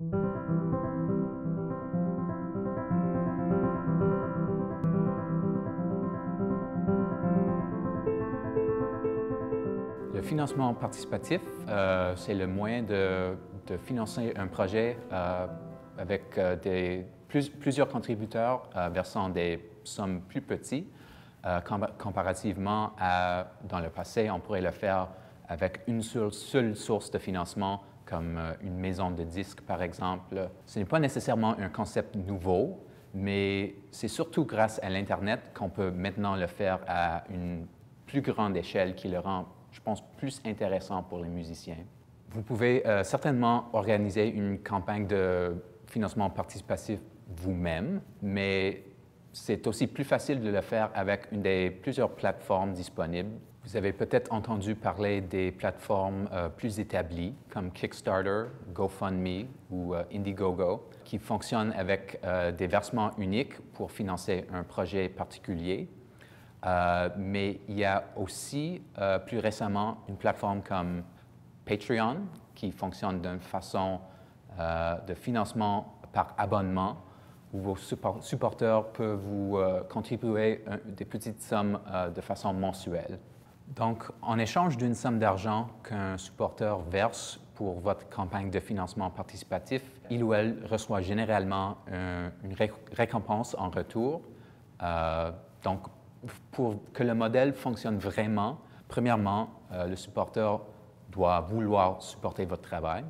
Le financement participatif, c'est le moyen de financer un projet avec plusieurs contributeurs versant des sommes plus petites. Comparativement à, dans le passé, on pourrait le faire avec une seule source de financement, comme une maison de disques, par exemple. Ce n'est pas nécessairement un concept nouveau, mais c'est surtout grâce à l'Internet qu'on peut maintenant le faire à une plus grande échelle qui le rend, je pense, plus intéressant pour les musiciens. Vous pouvez certainement organiser une campagne de financement participatif vous-même, mais c'est aussi plus facile de le faire avec une des plusieurs plateformes disponibles. Vous avez peut-être entendu parler des plateformes plus établies comme Kickstarter, GoFundMe ou Indiegogo, qui fonctionnent avec des versements uniques pour financer un projet particulier. Mais il y a aussi plus récemment une plateforme comme Patreon qui fonctionne d'une façon de financement par abonnement où vos supporters peuvent vous contribuer des petites sommes de façon mensuelle. Donc, en échange d'une somme d'argent qu'un supporter verse pour votre campagne de financement participatif, il ou elle reçoit généralement une récompense en retour. Donc, pour que le modèle fonctionne vraiment, premièrement, le supporter doit vouloir supporter votre travail.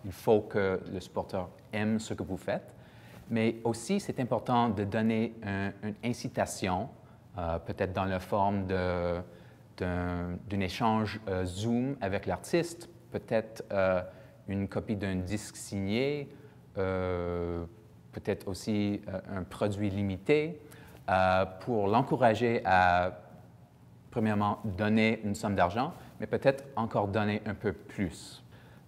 Il faut que le supporter aime ce que vous faites. Mais aussi, c'est important de donner une incitation, peut-être dans la forme d'un échange Zoom avec l'artiste, peut-être une copie d'un disque signé, peut-être aussi un produit limité, pour l'encourager à, premièrement, donner une somme d'argent, mais peut-être encore donner un peu plus.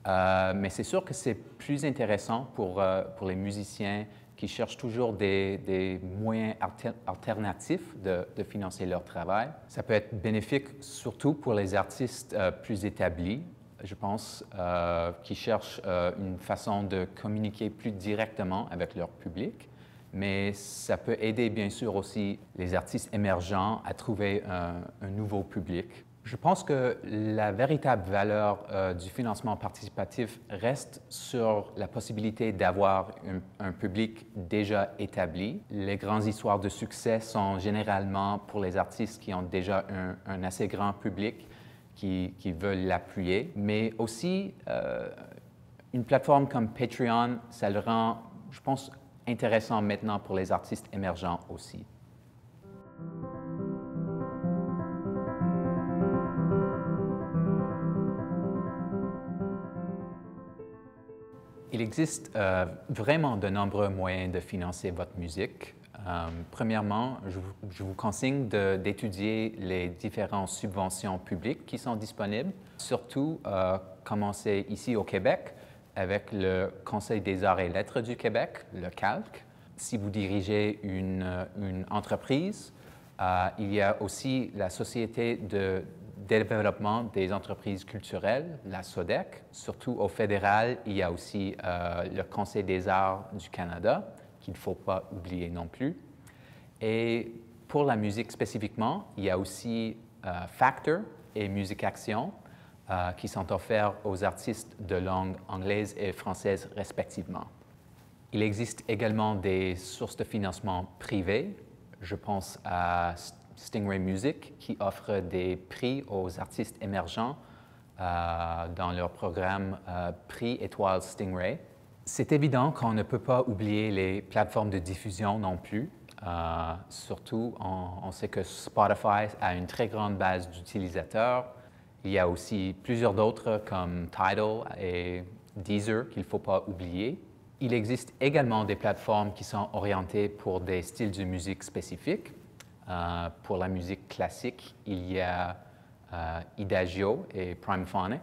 Mais c'est sûr que c'est plus intéressant pour les musiciens qui cherchent toujours des moyens alternatifs de financer leur travail. Ça peut être bénéfique surtout pour les artistes plus établis, je pense, qui cherchent une façon de communiquer plus directement avec leur public. Mais ça peut aider bien sûr aussi les artistes émergents à trouver un nouveau public. Je pense que la véritable valeur du financement participatif reste sur la possibilité d'avoir un public déjà établi. Les grandes histoires de succès sont généralement pour les artistes qui ont déjà un assez grand public qui veulent l'appuyer. Mais aussi, une plateforme comme Patreon, ça le rend, je pense, intéressant maintenant pour les artistes émergents aussi. Il existe vraiment de nombreux moyens de financer votre musique. Premièrement, je vous consigne d'étudier les différentes subventions publiques qui sont disponibles. Surtout, commencez ici au Québec avec le Conseil des arts et lettres du Québec, le CALQ. Si vous dirigez une entreprise, il y a aussi la Société de développement des entreprises culturelles, la SODEC. Surtout au fédéral, il y a aussi le Conseil des arts du Canada, qu'il ne faut pas oublier non plus. Et pour la musique spécifiquement, il y a aussi Factor et Musique Action, qui sont offerts aux artistes de langue anglaise et française respectivement. Il existe également des sources de financement privées. Je pense à Stingray Music, qui offre des prix aux artistes émergents dans leur programme Prix Étoile Stingray. C'est évident qu'on ne peut pas oublier les plateformes de diffusion non plus. Surtout, on sait que Spotify a une très grande base d'utilisateurs. Il y a aussi plusieurs d'autres comme Tidal et Deezer qu'il ne faut pas oublier. Il existe également des plateformes qui sont orientées pour des styles de musique spécifiques. Pour la musique classique, il y a Idagio et Primephonic.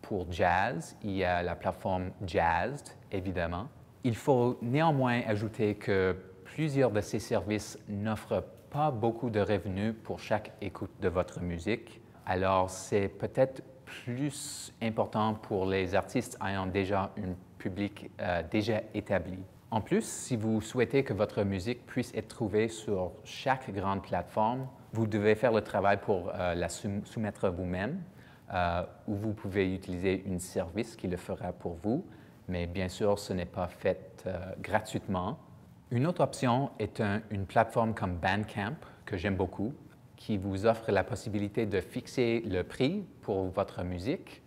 Pour jazz, il y a la plateforme Jazzed, évidemment. Il faut néanmoins ajouter que plusieurs de ces services n'offrent pas beaucoup de revenus pour chaque écoute de votre musique. Alors, c'est peut-être plus important pour les artistes ayant déjà un public déjà établi. En plus, si vous souhaitez que votre musique puisse être trouvée sur chaque grande plateforme, vous devez faire le travail pour la soumettre vous-même, ou vous pouvez utiliser un service qui le fera pour vous, mais bien sûr, ce n'est pas fait gratuitement. Une autre option est une plateforme comme Bandcamp, que j'aime beaucoup, qui vous offre la possibilité de fixer le prix pour votre musique.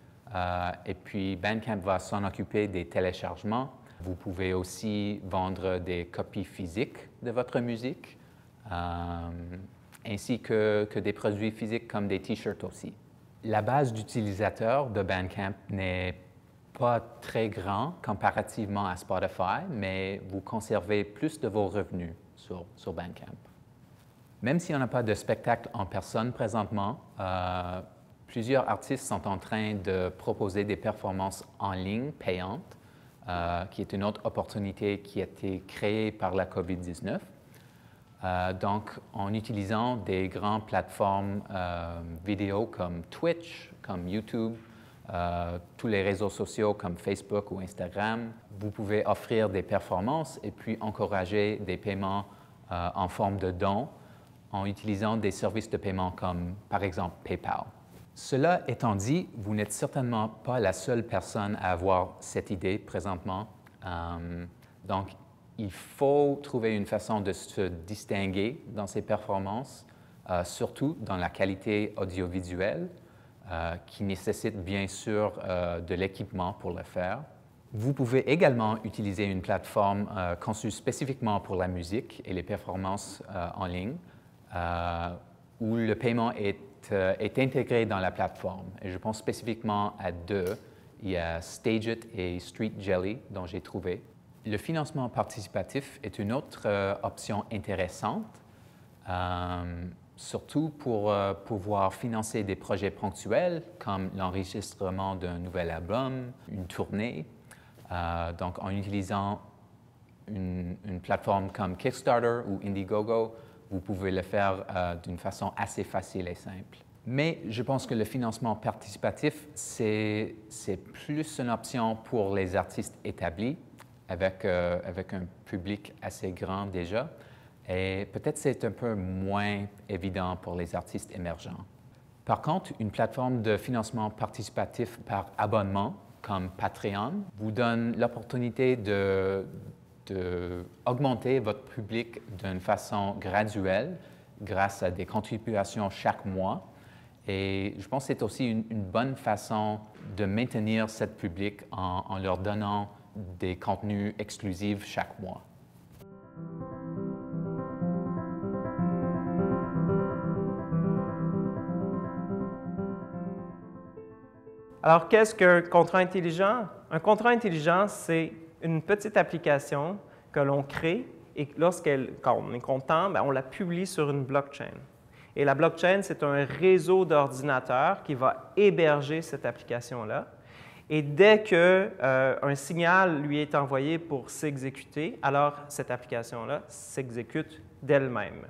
Et puis, Bandcamp va s'en occuper des téléchargements. Vous pouvez aussi vendre des copies physiques de votre musique, ainsi que des produits physiques comme des T-shirts aussi. La base d'utilisateurs de Bandcamp n'est pas très grande comparativement à Spotify, mais vous conservez plus de vos revenus sur Bandcamp. Même si on n'a pas de spectacle en personne présentement, plusieurs artistes sont en train de proposer des performances en ligne payantes, qui est une autre opportunité qui a été créée par la COVID-19. Donc, en utilisant des grandes plateformes vidéo comme Twitch, comme YouTube, tous les réseaux sociaux comme Facebook ou Instagram, vous pouvez offrir des performances et puis encourager des paiements en forme de dons en utilisant des services de paiement comme, par exemple, PayPal. Cela étant dit, vous n'êtes certainement pas la seule personne à avoir cette idée présentement. Donc, il faut trouver une façon de se distinguer dans ces performances, surtout dans la qualité audiovisuelle, qui nécessite bien sûr de l'équipement pour le faire. Vous pouvez également utiliser une plateforme conçue spécifiquement pour la musique et les performances en ligne, où le paiement est intégré dans la plateforme. Et je pense spécifiquement à deux. Il y a Stageit et Street Jelly, dont j'ai trouvé. Le financement participatif est une autre option intéressante, surtout pour pouvoir financer des projets ponctuels comme l'enregistrement d'un nouvel album, une tournée. Donc, en utilisant une plateforme comme Kickstarter ou Indiegogo, vous pouvez le faire d'une façon assez facile et simple. Mais je pense que le financement participatif, c'est plus une option pour les artistes établis, avec un public assez grand déjà. Et peut-être c'est un peu moins évident pour les artistes émergents. Par contre, une plateforme de financement participatif par abonnement, comme Patreon, vous donne l'opportunité d'augmenter votre public d'une façon graduelle grâce à des contributions chaque mois. Et je pense que c'est aussi une bonne façon de maintenir ce public en leur donnant des contenus exclusifs chaque mois. Alors, qu'est-ce qu'un contrat intelligent? Un contrat intelligent, c'est une petite application que l'on crée et quand on est content, on la publie sur une blockchain. Et la blockchain, c'est un réseau d'ordinateurs qui va héberger cette application-là. Et dès qu'un signal lui est envoyé pour s'exécuter, alors cette application-là s'exécute d'elle-même.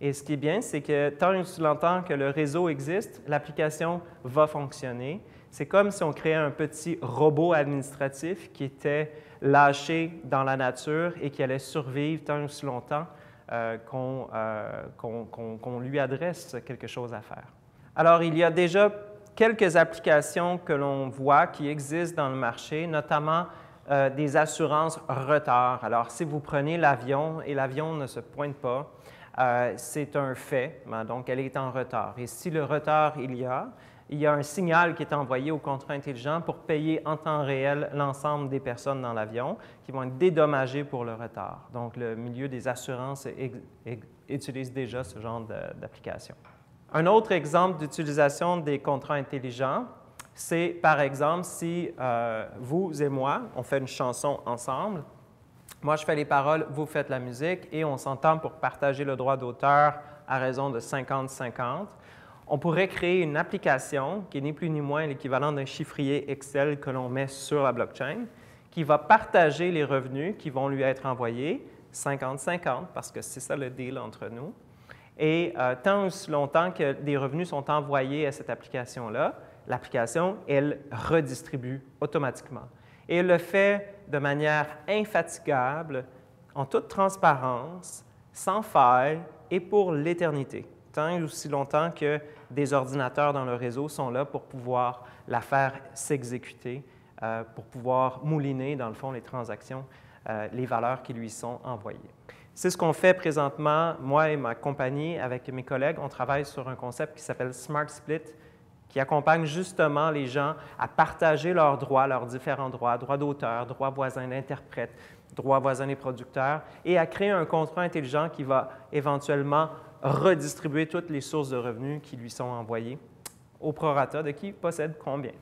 Et ce qui est bien, c'est que tant et aussi longtemps que le réseau existe, l'application va fonctionner. C'est comme si on créait un petit robot administratif qui était lâché dans la nature et qui allait survivre tant et aussi longtemps qu'on lui adresse quelque chose à faire. Alors, il y a déjà quelques applications que l'on voit qui existent dans le marché, notamment des assurances retard. Alors, si vous prenez l'avion et l'avion ne se pointe pas, c'est un fait, donc elle est en retard. Et si le retard il y a un signal qui est envoyé au contrat intelligent pour payer en temps réel l'ensemble des personnes dans l'avion qui vont être dédommagées pour le retard. Donc, le milieu des assurances utilise déjà ce genre d'application. Un autre exemple d'utilisation des contrats intelligents, c'est par exemple si vous et moi, on fait une chanson ensemble. Moi, je fais les paroles, vous faites la musique et on s'entend pour partager le droit d'auteur à raison de 50-50. On pourrait créer une application qui est ni plus ni moins l'équivalent d'un chiffrier Excel que l'on met sur la blockchain, qui va partager les revenus qui vont lui être envoyés 50-50 parce que c'est ça le deal entre nous. Et tant aussi longtemps que des revenus sont envoyés à cette application-là, l'application, elle redistribue automatiquement. Et elle le fait de manière infatigable, en toute transparence, sans faille et pour l'éternité, tant et aussi longtemps que des ordinateurs dans le réseau sont là pour pouvoir la faire s'exécuter, pour pouvoir mouliner, dans le fond, les transactions, les valeurs qui lui sont envoyées. C'est ce qu'on fait présentement, moi et ma compagnie, avec mes collègues. On travaille sur un concept qui s'appelle Smart Split, qui accompagne justement les gens à partager leurs droits, leurs différents droits, droits d'auteur, droits voisins d'interprète, droits voisins des producteurs, et à créer un contrat intelligent qui va éventuellement redistribuer toutes les sources de revenus qui lui sont envoyées au prorata de qui possède combien.